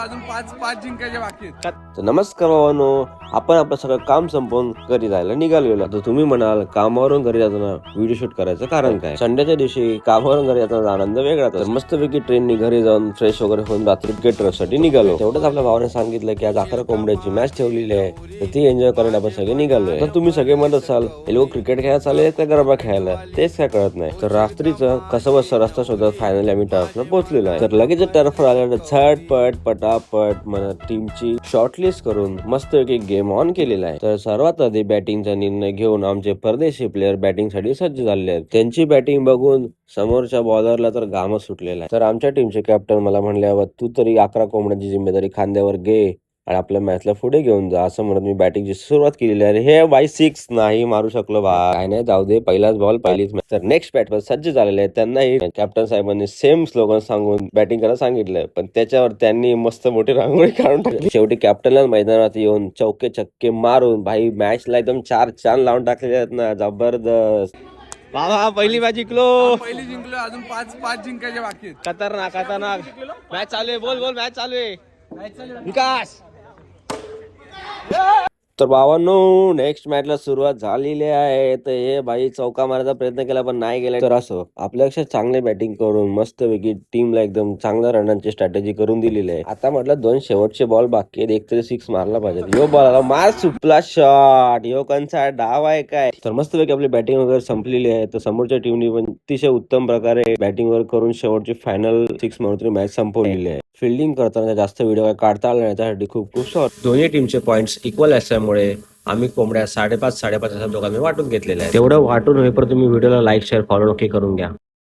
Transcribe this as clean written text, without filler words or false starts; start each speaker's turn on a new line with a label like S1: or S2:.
S1: अजून पाच पाच जिंकायचे बाकी आहेत.
S2: तर नमस्कार भावांनो, आपण आपलं सगळं काम संपवून घरी जायला निघालेलो. तर तुम्ही म्हणाल कामावरून घरी जाताना व्हिडिओ शूट करायचं कारण काय? संडेच्या दिवशी कामावरून घरी जाताना आनंद वेगळाच. तर मस्तपैकी ट्रेननी घरी जाऊन फ्रेश वगैरे होऊन रात्री क्रिकेट साठी निघालो. तेवढंच आपल्या भावाने सांगितलं की आज 11 कोंबड्याची मॅच ठेवलेली आहे, तर ती एन्जॉय करायला आपण सगळे निघालोय. तर तुम्ही सगळे म्हणत असाल हे लोक क्रिकेट खेळायला चालले का गरबा खेळायला, तेच काय कळत नाही. तर रात्रीचं कसं बस रस्ता शोधत फायनली आम्ही टर्फला पोहोचलेलो आहे. तर लगेच टर्फवर आल्यानंतर झटपट पटापट मला टीमची शॉर्टलिस्ट करून मस्त एक गेम ऑन केलेला आहे. तर सर्वात आधी बॅटिंगचा निर्णय घेऊन आमचे परदेशी प्लेयर बॅटिंग साठी सज्ज झाले आहेत. त्यांची बॅटिंग बघून समोरच्या बॉलरला तर घामच सुटलेला आहे. तर आमच्या टीमचे कॅप्टन मला म्हणल्यावर तू तरी 11 कोंबड्यांची जिम्मेदारी खांद्यावर घे आणि आपल्या मॅचला पुढे घेऊन जा असं म्हणत मी बॅटिंगची सुरुवात केलेली आहे. हे बाय 6 नाही मारू शकलो बा, काय नाही जाऊ दे, पहिलाच बॉल पहिलीच मॅच. तर नेक्स्ट बॅटवर सज्ज झालेले आहेत. त्यांनाही कॅप्टन साहेबांनी सेम स्लोगन सांगून बॅटिंग करायला सांगितलंय, पण त्याच्यावर त्यांनी मस्त मोठी रांगोळी काढून टाकली. शेवटी कॅप्टनला मैदानात येऊन चौके छक्के मारून भाई मॅचला एकदम 4 चांद लावून टाकलेले आहेत ना, जबरदस्त. बाबा पहिली मॅच जिंकलो.
S1: पहिली जिंकलो, अजून पाच पाच जिंकायचे बाकी आहेत.
S2: खतरनाक खतरनाक मॅच चालू आहे. बोल मॅच चालू आहे. विकास. तर भावांनो, नेक्स्ट मॅचला सुरुवात झालेली आहे. तर हे भाई चौका मारायचा प्रयत्न केला पण नाही गेला. तर असं आपल्यापेक्षा चांगले बॅटिंग करून मस्तपैकी टीमला एकदम चांगल्या रनांची स्ट्रॅटेजी करून दिलेली आहे. आता म्हटलं 2 शेवटचे बॉल बाकी आहेत, एक तरी 6 मारला पाहिजे. यो बॉलला मार सुपला शॉट, यो कंचा डाव आहे काय. तर मस्तपैकी आपली बॅटिंग वगैरे संपलेली आहे. तर समोरच्या टीमने पण अतिशय उत्तम प्रकारे बॅटिंग वगैरे करून शेवटची फायनल 6 म्हणून तरी मॅच संपवलेली आहे. फिल्डिंग करताना जास्त व्हिडिओ काय काढता आला नाही, त्यासाठी खूप खूप शॉर्ट. दोन्ही टीमचे पॉइंट्स इक्वल असल्यामुळे आम्ही कोंबड्या 5.5 अशा दोघांनी वाटून घेतलेल्या आहे. तेवढं वाटून होईपर्यंत तुम्ही व्हिडिओला लाईक शेअर फॉलो नक्की करून घ्या.